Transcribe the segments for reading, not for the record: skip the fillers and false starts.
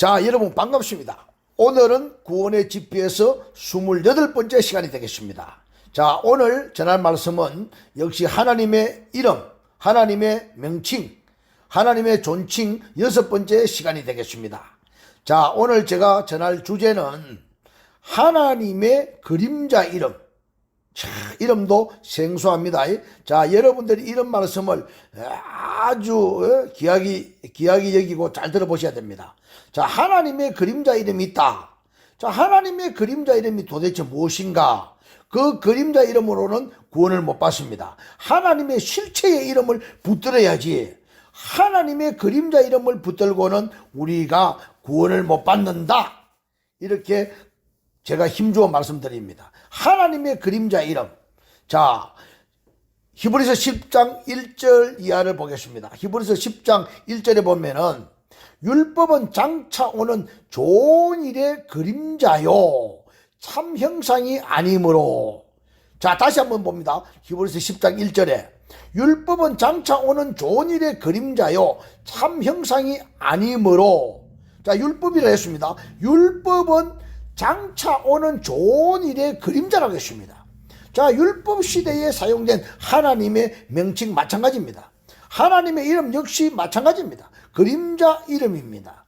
자, 여러분 반갑습니다. 오늘은 구원의 GPS 28번째 시간이 되겠습니다. 자, 오늘 전할 말씀은 역시 하나님의 이름, 하나님의 명칭, 하나님의 존칭 6번째 시간이 되겠습니다. 자, 오늘 제가 전할 주제는 하나님의 그림자 이름. 자, 이름도 생소합니다. 자, 여러분들이 이런 말씀을 아주 귀하게 여기고 잘 들어보셔야 됩니다. 자, 하나님의 그림자 이름이 있다. 자, 하나님의 그림자 이름이 도대체 무엇인가? 그 그림자 이름으로는 구원을 못 받습니다. 하나님의 실체의 이름을 붙들어야지. 하나님의 그림자 이름을 붙들고는 우리가 구원을 못 받는다. 이렇게 제가 힘주어 말씀드립니다. 하나님의 그림자 이름. 자, 히브리서 10장 1절 이하를 보겠습니다. 히브리서 10장 1절에 보면은 율법은 장차 오는 좋은 일의 그림자요 참 형상이 아니므로. 자, 다시 한번 봅니다. 히브리서 10장 1절에 율법은 장차 오는 좋은 일의 그림자요 참 형상이 아니므로. 자, 율법이라 했습니다. 율법은 장차 오는 좋은 일의 그림자라고 했습니다. 자, 율법 시대에 사용된 하나님의 명칭 마찬가지입니다. 하나님의 이름 역시 마찬가지입니다. 그림자 이름입니다.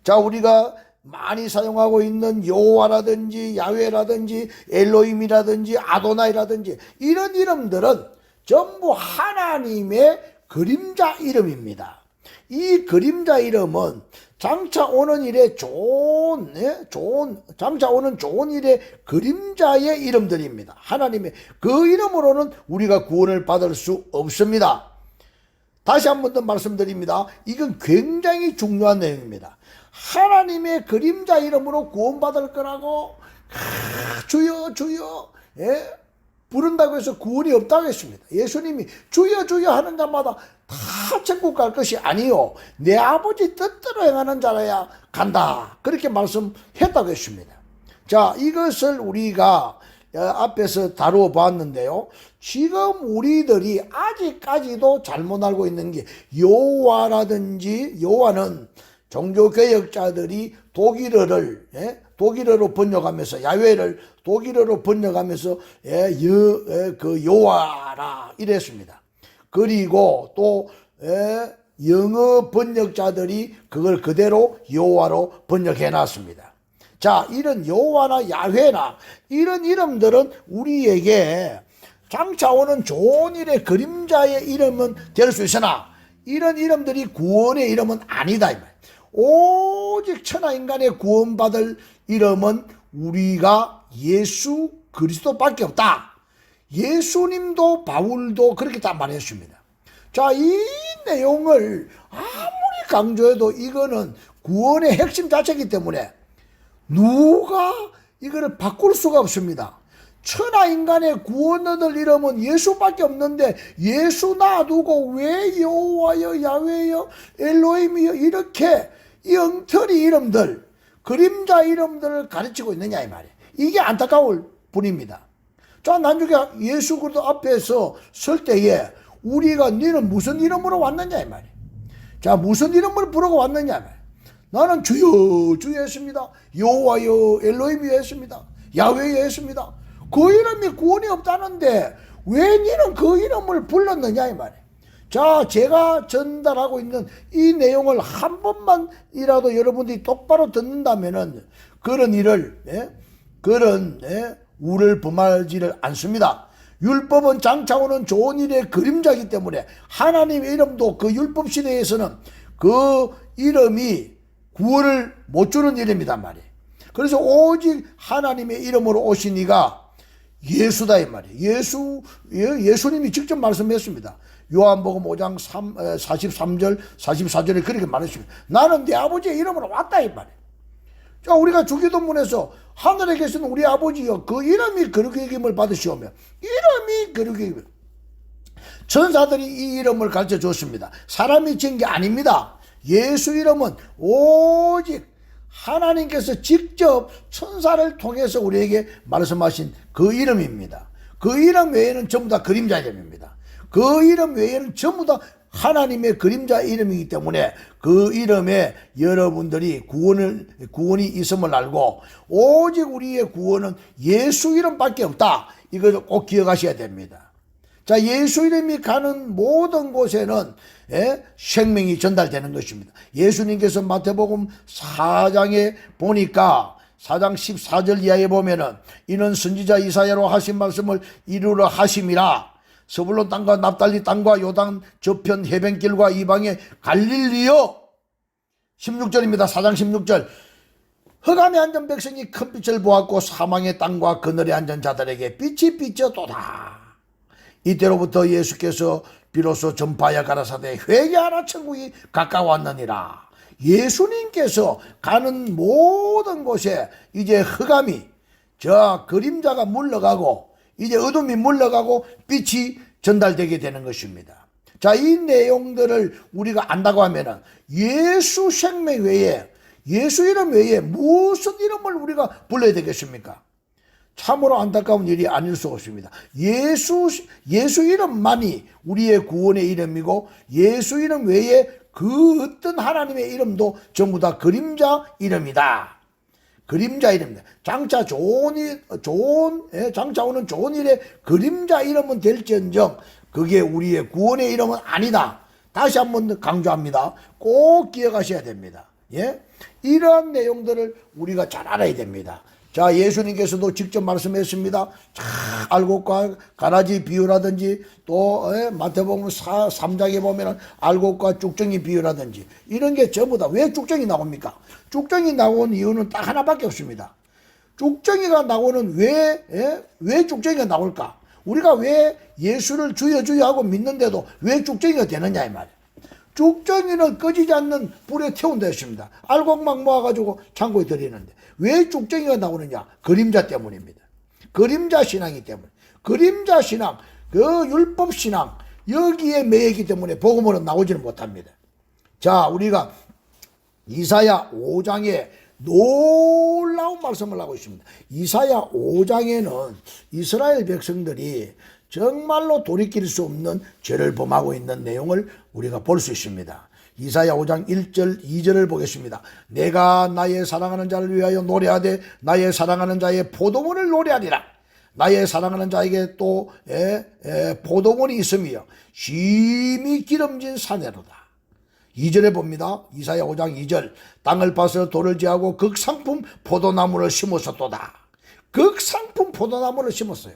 자, 우리가 많이 사용하고 있는 여호와라든지 야훼라든지 엘로힘이라든지 아도나이라든지 이런 이름들은 전부 하나님의 그림자 이름입니다. 이 그림자 이름은 장차 오는 일에 장차 오는 좋은 일의 그림자의 이름들입니다. 하나님의 그 이름으로는 우리가 구원을 받을 수 없습니다. 다시 한 번 더 말씀드립니다. 이건 굉장히 중요한 내용입니다. 하나님의 그림자 이름으로 구원받을 거라고 주여 주여 부른다고 해서 구원이 없다고 했습니다. 예수님이 주여 주여 하는 자마다 다 천국 갈 것이 아니요 내 아버지 뜻대로 행하는 자라야 간다. 그렇게 말씀했다고 했습니다. 자, 이것을 우리가 앞에서 다루어 보았는데요. 지금 우리들이 아직까지도 잘못 알고 있는 게 여호와는 종교개혁자들이 독일어로 번역하면서 야훼를 독일어로 번역하면서 그 여호와라 이랬습니다. 그리고 또 영어 번역자들이 그걸 그대로 여호와로 번역해 놨습니다. 자, 이런 여호와나 야훼나 이런 이름들은 우리에게 장차 오는 좋은 일의 그림자의 이름은 될 수 있으나 이런 이름들이 구원의 이름은 아니다. 오직 천하인간의 구원받을 이름은 우리가 예수 그리스도밖에 없다. 예수님도 바울도 그렇게 다 말했습니다. 자, 이 내용을 아무리 강조해도 이거는 구원의 핵심 자체이기 때문에 누가 이거를 바꿀 수가 없습니다. 천하인간의 구원 얻을 이름은 예수밖에 없는데 예수 놔두고 왜 여호와여 야훼여 엘로힘이여 이렇게 이 엉터리 이름들 그림자 이름들을 가르치고 있느냐 이 말이에요. 이게 안타까울 뿐입니다. 자, 나중에 예수 그리스도 앞에서 설 때에 우리가 너는 무슨 이름으로 왔느냐 이 말이에요. 자, 무슨 이름을 부르고 왔느냐 이 말이에요. 나는 주여 주여 했습니다. 여호와여 엘로힘이여 했습니다. 야훼여 했습니다. 그 이름이 구원이 없다는데 왜 너는 그 이름을 불렀느냐 이 말이에요. 자, 제가 전달하고 있는 이 내용을 한 번만이라도 여러분들이 똑바로 듣는다면은 그런 일을 우를 범하지를 않습니다. 율법은 장차 오는 좋은 일의 그림자이기 때문에 하나님의 이름도 그 율법 시대에서는 그 이름이 구원을 못 주는 이름이단 말이에요. 그래서 오직 하나님의 이름으로 오신 이가 예수다 이 말이에요. 예수님이 직접 말씀했습니다. 요한복음 5장 43절 44절에 그렇게 말했습니다. 나는 네 아버지의 이름으로 왔다 이 말이에요. 자, 우리가 주기도문에서 하늘에 계시는 우리 아버지여 그 이름이 거룩히 여김을 받으시오며 이름이 거룩히 여김을 천사들이 이 이름을 가르쳐 줬습니다. 사람이 지은 게 아닙니다. 예수 이름은 오직 하나님께서 직접 천사를 통해서 우리에게 말씀하신 그 이름입니다. 그 이름 외에는 전부 다 그림자 이름입니다. 그 이름 외에는 전부 다 하나님의 그림자 이름이기 때문에 그 이름에 여러분들이 구원이 있음을 알고 오직 우리의 구원은 예수 이름밖에 없다. 이걸 꼭 기억하셔야 됩니다. 자, 예수 이름이 가는 모든 곳에는 생명이 전달되는 것입니다. 예수님께서 마태복음 4장에 보니까 4장 14절 이하에 보면은 이는 선지자 이사야로 하신 말씀을 이루러 하심이라. 서불론 땅과 납달리 땅과 요단 저편 해변길과 이방의 갈릴리요. 16절입니다. 4장 16절. 흑암에 앉은 백성이 큰 빛을 보았고 사망의 땅과 그늘에 앉은 자들에게 빛이 비춰도다. 이때로부터 예수께서 비로소 전파하여 가라사대 회개하라 천국이 가까웠느니라. 예수님께서 가는 모든 곳에 이제 흑암이 저 그림자가 물러가고 이제 어둠이 물러가고 빛이 전달되게 되는 것입니다. 자, 이 내용들을 우리가 안다고 하면은 예수 생명 외에 예수 이름 외에 무슨 이름을 우리가 불러야 되겠습니까? 참으로 안타까운 일이 아닐 수 없습니다. 예수 이름만이 우리의 구원의 이름이고 예수 이름 외에 그 어떤 하나님의 이름도 전부 다 그림자 이름이다. 그림자 이름이다. 장차 장차 오는 좋은 일에 그림자 이름은 될지언정 그게 우리의 구원의 이름은 아니다. 다시 한번 강조합니다. 꼭 기억하셔야 됩니다. 예? 이러한 내용들을 우리가 잘 알아야 됩니다. 자, 예수님께서도 직접 말씀했습니다. 알곡과 가라지 비유라든지 또 마태복음 3장에 보면 알곡과 쭉정이 비유라든지 이런 게 전부 다 왜 쭉정이 나옵니까? 쭉정이 나온 이유는 딱 하나밖에 없습니다. 쭉정이가 나오는 왜 쭉정이가 나올까? 우리가 왜 예수를 주여 주여 하고 믿는데도 왜 쭉정이가 되느냐 이 말이에요. 쭉정이는 꺼지지 않는 불에 태운다 했습니다. 알곡막 모아가지고 창고에 들이는데 왜 쭉정이가 나오느냐? 그림자 때문입니다. 그림자 신앙이기 때문에. 그림자 신앙, 그 율법 신앙 여기에 매이기 때문에 복음으로 나오지는 못합니다. 자, 우리가 이사야 5장에 놀라운 말씀을 하고 있습니다. 이사야 5장에는 이스라엘 백성들이 정말로 돌이킬 수 없는 죄를 범하고 있는 내용을 우리가 볼 수 있습니다. 이사야 5장 1절 2절을 보겠습니다. 내가 나의 사랑하는 자를 위하여 노래하되 나의 사랑하는 자의 포도원을 노래하리라. 나의 사랑하는 자에게 또 포도원이 있으며 심히 기름진 사내로다. 2절에 봅니다. 이사야 5장 2절. 땅을 파서 돌을 지하고 극상품 포도나무를 심었었도다. 극상품 포도나무를 심었어요.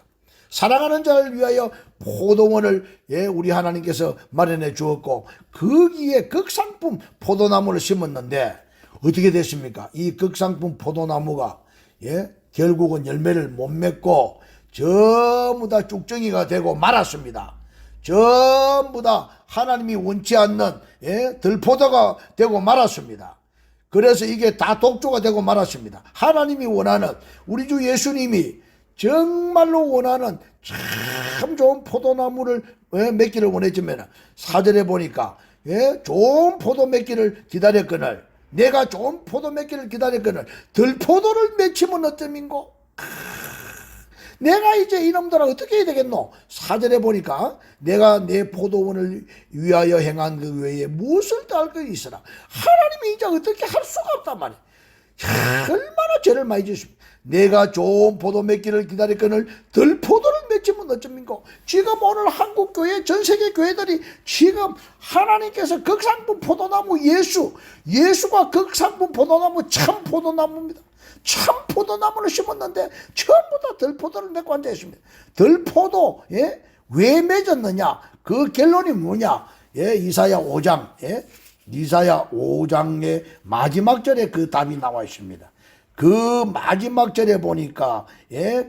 사랑하는 자를 위하여 포도원을 우리 하나님께서 마련해 주었고 거기에 극상품 포도나무를 심었는데 어떻게 됐습니까? 이 극상품 포도나무가 결국은 열매를 못 맺고 전부 다 쭉정이가 되고 말았습니다. 전부 다 하나님이 원치 않는 들포도가 되고 말았습니다. 그래서 이게 다 독조가 되고 말았습니다. 하나님이 원하는 우리 주 예수님이 정말로 원하는 참 좋은 포도나무를 맺기를 원했지만 4절에 보니까 좋은 포도 맺기를 기다렸거늘 내가 좋은 포도 맺기를 기다렸거늘 들포도를 맺히면 어쩌민고? 내가 이제 이놈들아 어떻게 해야 되겠노? 4절에 보니까 내가 내 포도원을 위하여 행한 그 외에 무엇을 더 할 것이 있으라. 하나님이 이제 어떻게 할 수가 없단 말이야. 얼마나 죄를 많이 지었습니까? 내가 좋은 포도 맺기를 기다렸거늘 들포도를 맺히면 어쩌민고? 지금 오늘 한국교회 전세계 교회들이 지금 하나님께서 극상품 포도나무 예수가 극상품 포도나무 참 포도나무입니다. 참 포도나무를 심었는데 전부 다 들포도를 맺고 앉아있습니다. 들포도 왜 맺었느냐? 그 결론이 뭐냐? 이사야 5장 이사야 5장의 마지막 절에 그 답이 나와 있습니다. 그 마지막 절에 보니까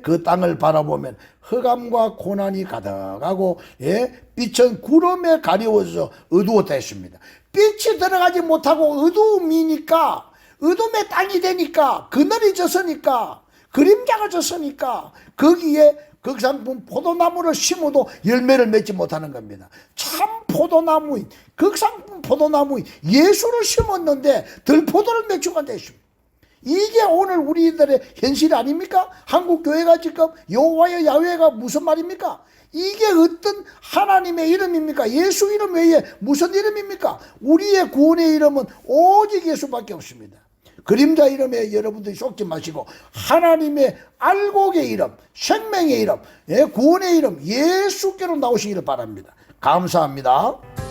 그 땅을 바라보면 흑암과 고난이 가득하고 빛은 구름에 가려워서 어두웠다 했습니다. 빛이 들어가지 못하고 어두움이니까 어둠의 땅이 되니까 그늘이 졌으니까 그림자가 졌으니까 거기에 극상품 포도나무를 심어도 열매를 맺지 못하는 겁니다. 참 포도나무인 극상품 포도나무인 예수를 심었는데 들포도를 맺추고 앉아 있습니다. 이게 오늘 우리들의 현실 아닙니까? 한국 교회가 지금 여호와여 야훼가 무슨 말입니까? 이게 어떤 하나님의 이름입니까? 예수 이름 외에 무슨 이름입니까? 우리의 구원의 이름은 오직 예수밖에 없습니다. 그림자 이름에 여러분들이 속지 마시고 하나님의 알곡의 이름, 생명의 이름, 구원의 이름 예수께로 나오시기를 바랍니다. 감사합니다.